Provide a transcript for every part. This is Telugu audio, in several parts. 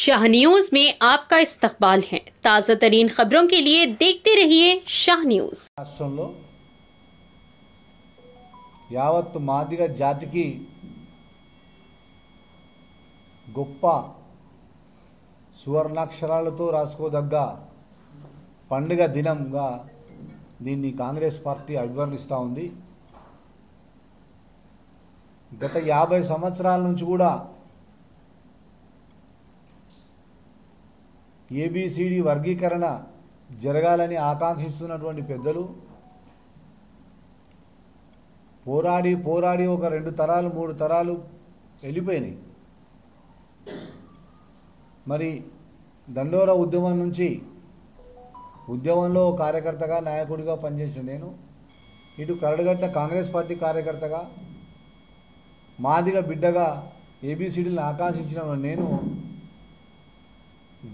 शाह न्यूज में आपका इस्तकबाल है। ताज़ा तरीन खबरों के लिए देखते रहिए शाह न्यूज। రాష్ట్రంలో యావత్ మాదిగ జాతికి గొప్ప సువర్ణాక్షరాలతో రాసుకోదగ్గ పండుగ దినంగా దీన్ని కాంగ్రెస్ పార్టీ అభివర్ణిస్తూ ఉంది. గత 50 సంవత్సరాల నుంచి కూడా ఏబిసిడి వర్గీకరణ జరగాలని ఆకాంక్షిస్తున్నటువంటి పెద్దలు పోరాడి ఒక 2 తరాలు 3 తరాలు వెళ్ళిపోయినాయి. మరి దండోరా ఉద్యమం నుంచి ఉద్యమంలో కార్యకర్తగా నాయకుడిగా పనిచేసిన నేను, ఇటు కరడుగట్ట కాంగ్రెస్ పార్టీ కార్యకర్తగా మాదిగ బిడ్డగా ఏబిసిడిని ఆకాంక్షించిన నేను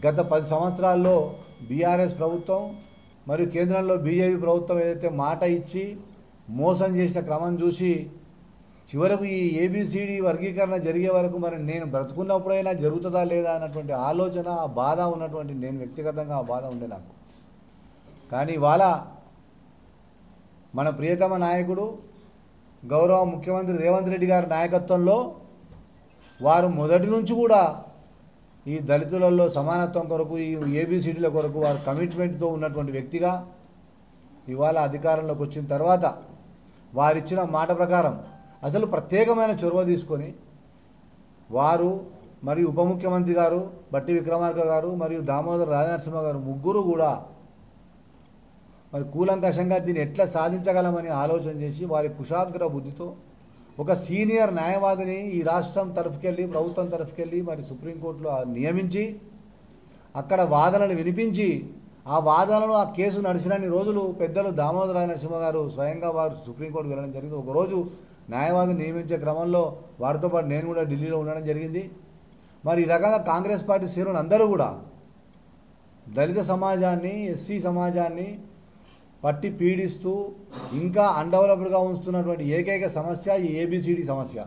గత 10 సంవత్సరాల్లో బీఆర్ఎస్ ప్రభుత్వం మరియు కేంద్రంలో బీజేపీ ప్రభుత్వం ఏదైతే మాట ఇచ్చి మోసం చేసిన క్రమం చూసి చివరకు ఈ ఏబిసిడి వర్గీకరణ జరిగే వరకు మరి నేను బ్రతుకున్నప్పుడైనా జరుగుతుందా లేదా అన్నటువంటి ఆలోచన, ఆ బాధ ఉన్నటువంటి నేను వ్యక్తిగతంగా ఆ బాధ ఉండే నాకు. కానీ ఇవాళ మన ప్రియతమ నాయకుడు గౌరవ ముఖ్యమంత్రి రేవంత్ రెడ్డి గారి నాయకత్వంలో వారు మొదటి నుంచి కూడా ఈ దళితులలో సమానత్వం కొరకు, ఈ ఏబిసిడీల కొరకు వారు కమిట్మెంట్తో ఉన్నటువంటి వ్యక్తిగా ఇవాళ అధికారంలోకి వచ్చిన తర్వాత వారిచ్చిన మాట ప్రకారం అసలు ప్రత్యేకమైన చొరవ తీసుకొని వారు మరియు ఉప ముఖ్యమంత్రి గారు బట్టి విక్రమార్క గారు మరియు దామోదర రాజనరసింహ గారు ముగ్గురు కూడా మరి కూలంకషంగా దీన్ని ఎట్లా సాధించగలమని ఆలోచన చేసి వారి కుశాగ్ర బుద్ధితో ఒక సీనియర్ న్యాయవాదిని ఈ రాష్ట్రం తరఫుకెళ్ళి ప్రభుత్వం తరఫుకెళ్ళి మరి సుప్రీంకోర్టులో నియమించి అక్కడ వాదనలు వినిపించి ఆ వాదనలు ఆ కేసు నడిచినన్ని రోజులు పెద్దలు దామోదర రాజనరసింహ గారు స్వయంగా వారు సుప్రీంకోర్టుకు వెళ్ళడం జరిగింది. ఒకరోజు న్యాయవాదిని నియమించే క్రమంలో వారితో పాటు నేను కూడా ఢిల్లీలో ఉండడం జరిగింది. మరి ఈ రకంగా కాంగ్రెస్ పార్టీ శ్రేణులు అందరూ కూడా దళిత సమాజాన్ని, ఎస్సీ సమాజాన్ని పట్టి పీడిస్తూ ఇంకా అన్డెవలప్డ్గా ఉంచుతున్నటువంటి ఏకైక సమస్య ఈ ఏబిసిడి సమస్య.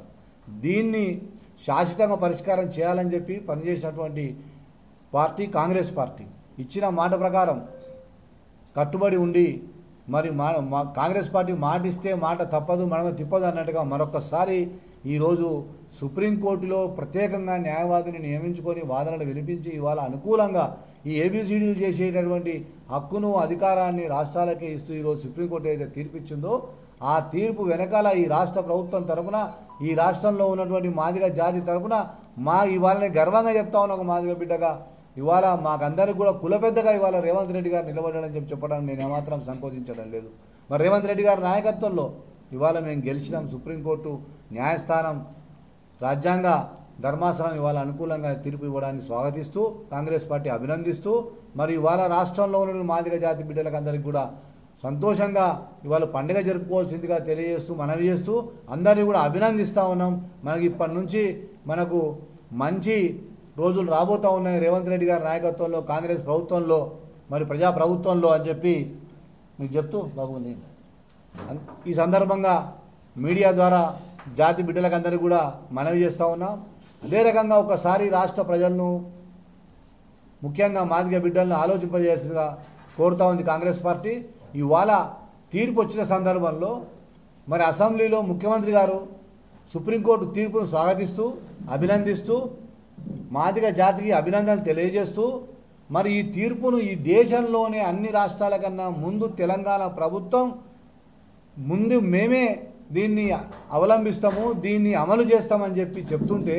దీన్ని శాశ్వతంగా పరిష్కారం చేయాలని చెప్పి పనిచేసినటువంటి పార్టీ కాంగ్రెస్ పార్టీ. ఇచ్చిన మాట ప్రకారం కట్టుబడి ఉండి మరి కాంగ్రెస్ పార్టీ మాట ఇస్తే మాట తప్పదు, మనమ తిప్పదు అన్నట్టుగా మరొకసారి ఈరోజు సుప్రీంకోర్టులో ప్రత్యేకంగా న్యాయవాదిని నియమించుకొని వాదనలు వినిపించి ఇవాళ అనుకూలంగా ఈ ఏబిసిడీలు చేసేటటువంటి హక్కును, అధికారాన్ని రాష్ట్రాలకే ఇస్తూ ఈరోజు సుప్రీంకోర్టు ఏదైతే తీర్పిచ్చిందో ఆ తీర్పు వెనకాల ఈ రాష్ట్ర ప్రభుత్వం తరపున, ఈ రాష్ట్రంలో ఉన్నటువంటి మాదిగ జాతి తరపున ఇవాళనే గర్వంగా చెప్తా ఉన్న ఒక మాదిగ బిడ్డగా ఇవాళ మాకందరికి కూడా కులపెద్దగా ఇవాళ రేవంత్ రెడ్డి గారు నిలబడాలని చెప్పడానికి నేను ఏమాత్రం సంకోచించడం లేదు. మరి రేవంత్ రెడ్డి గారి నాయకత్వంలో ఇవాళ మేము గెలిచినాం. సుప్రీంకోర్టు న్యాయస్థానం, రాజ్యాంగ ధర్మాసనం ఇవాళ అనుకూలంగా తీర్పు ఇవ్వడాన్ని స్వాగతిస్తూ కాంగ్రెస్ పార్టీ అభినందిస్తూ మరి ఇవాళ రాష్ట్రంలో ఉన్న మాదిగ జాతి బిడ్డలకు అందరికీ కూడా సంతోషంగా ఇవాళ పండుగ జరుపుకోవాల్సిందిగా తెలియజేస్తూ మనవి చేస్తూ అందరినీ కూడా అభినందిస్తూ ఉన్నాం. మనకి ఇప్పటి నుంచి మనకు మంచి రోజులు రాబోతూ ఉన్నాయి రేవంత్ రెడ్డి గారి నాయకత్వంలో, కాంగ్రెస్ ప్రభుత్వంలో, మరి ప్రజాప్రభుత్వంలో అని చెప్పి మీకు చెప్తూ బాగుంది. ఈ సందర్భంగా మీడియా ద్వారా జాతి బిడ్డలకు అందరికీ కూడా మనవి చేస్తూ ఉన్నాం. అదే రకంగా ఒకసారి రాష్ట్ర ప్రజలను, ముఖ్యంగా మాదిగ బిడ్డలను ఆలోచింపజేయాల్సిందిగా కోరుతూ ఉంది కాంగ్రెస్ పార్టీ. ఇవాళ తీర్పు వచ్చిన సందర్భంలో మరి అసెంబ్లీలో ముఖ్యమంత్రి గారు సుప్రీంకోర్టు తీర్పును స్వాగతిస్తూ అభినందిస్తూ మాదిగ జాతికి అభినందనలు తెలియజేస్తూ మరి ఈ తీర్పును ఈ దేశంలోనే అన్ని రాష్ట్రాల కన్నా ముందు తెలంగాణ ప్రభుత్వం ముందు మేమే దీన్ని అవలంబిస్తాము, దీన్ని అమలు చేస్తామని చెప్పి చెప్తుంటే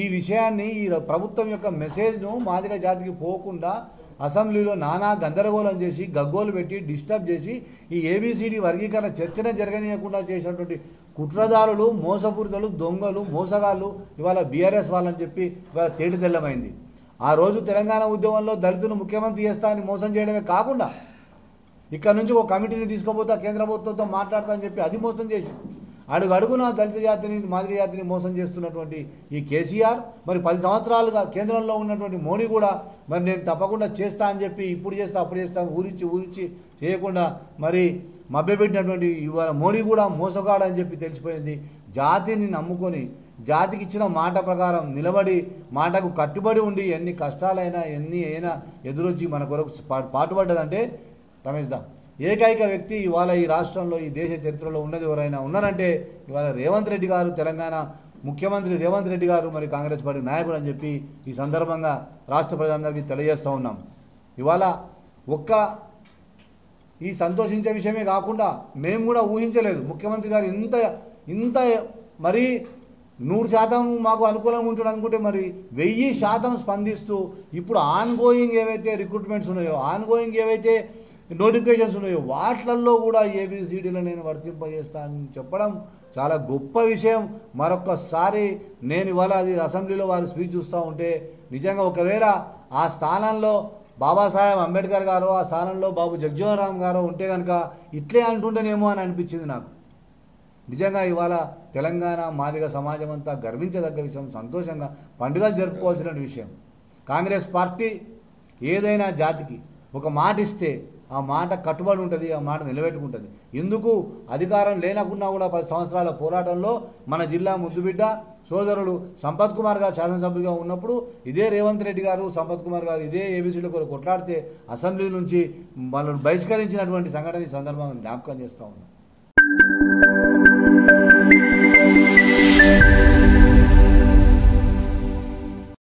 ఈ విషయాన్ని, ఈ ప్రభుత్వం యొక్క మెసేజ్ను మాదిగ జాతికి పోకుండా అసెంబ్లీలో నానా గందరగోళం చేసి గగ్గోలు పెట్టి డిస్టర్బ్ చేసి ఈ ఏబిసిడి వర్గీకరణ చర్చనే జరగనీయకుండా చేసినటువంటి కుట్రదారులు, మోసపూరితలు, దొంగలు, మోసగాళ్ళు ఇవాళ బీఆర్ఎస్ వాళ్ళని చెప్పి ఇవాళ తేలితెల్లమైంది. ఆ రోజు తెలంగాణ ఉద్యమంలో దళితులు ముఖ్యమంత్రి చేస్తా అని మోసం చేయడమే కాకుండా ఇక్కడ నుంచి ఒక కమిటీని తీసుకుపోతా కేంద్ర ప్రభుత్వంతో మాట్లాడతా అని చెప్పి అది మోసం చేసి అడుగడుగున దళిత జాతిని మాదిగ జాతిని మోసం చేస్తున్నటువంటి ఈ కేసీఆర్ మరి 10 సంవత్సరాలుగా కేంద్రంలో ఉన్నటువంటి మోడీ కూడా మరి నేను తప్పకుండా చేస్తా అని చెప్పి ఇప్పుడు చేస్తా అప్పుడు చేస్తా ఊరిచ్చి చేయకుండా మరి మభ్యపెట్టినటువంటి ఇవాళ మోడీ కూడా మోసగాడని చెప్పి తెలిసిపోయింది. జాతిని నమ్ముకొని జాతికి ఇచ్చిన మాట ప్రకారం నిలబడి మాటకు కట్టుబడి ఉండి ఎన్ని కష్టాలైనా ఎన్ని అయినా ఎదురొచ్చి మన కొరకు పాటుపడ్డదంటే రమేష్ దా ఏకైక వ్యక్తి ఇవాళ ఈ రాష్ట్రంలో ఈ దేశ చరిత్రలో ఉన్నది ఎవరైనా ఉన్నారంటే ఇవాళ రేవంత్ రెడ్డి గారు, తెలంగాణ ముఖ్యమంత్రి రేవంత్ రెడ్డి గారు మరి కాంగ్రెస్ పార్టీ నాయకుడు అని చెప్పి ఈ సందర్భంగా రాష్ట్ర ప్రజలందరికీ తెలియజేస్తూ ఉన్నాం. ఇవాళ ఈ సంతోషించే విషయమే కాకుండా మేము కూడా ఊహించలేదు ముఖ్యమంత్రి గారు ఇంత మరి 100% మాకు అనుకూలంగా ఉంటాడు అనుకుంటే మరి 1000% స్పందిస్తూ ఇప్పుడు ఆన్గోయింగ్ ఏవైతే రిక్రూట్మెంట్స్ ఉన్నాయో, ఆన్గోయింగ్ ఏవైతే నోటిఫికేషన్స్ ఉన్నాయో వాటిల్లో కూడా ఏబిసిడీలో నేను వర్తింపజేస్తానని చెప్పడం చాలా గొప్ప విషయం. మరొక్కసారి నేను ఇవాళ అది అసెంబ్లీలో వారి స్పీచ్ చూస్తూ ఉంటే నిజంగా ఒకవేళ ఆ స్థానంలో బాబాసాహెబ్ అంబేద్కర్ గారు, ఆ స్థానంలో బాబు జగజ్జీవన్ రామ్ గారు ఉంటే కనుక ఇట్లే అంటుండేనేమో అని అనిపించింది నాకు. నిజంగా ఇవాళ తెలంగాణ మాదిగ సమాజం అంతా గర్వించదగ్గ విషయం, సంతోషంగా పండుగలు జరుపుకోవాల్సిన విషయం. కాంగ్రెస్ పార్టీ ఏదైనా జాతికి ఒక మాట ఇస్తే ఆ మాట కట్టుబడి ఉంటుంది, ఆ మాట నిలబెట్టుకుంటుంది. ఎందుకు అధికారం లేనకున్నా కూడా 10 సంవత్సరాల పోరాటంలో మన జిల్లా ముద్దుబిడ్డ సోదరుడు సంపత్ కుమార్ గారు శాసనసభ్యులుగా ఉన్నప్పుడు ఇదే రేవంత్ రెడ్డి గారు, సంపత్ కుమార్ గారు ఇదే ఏబీసీలో కొట్లాడితే అసెంబ్లీ నుంచి వాళ్ళను బహిష్కరించినటువంటి సంఘటన ఈ సందర్భంగా జ్ఞాపకం చేస్తూ ఉన్నాం.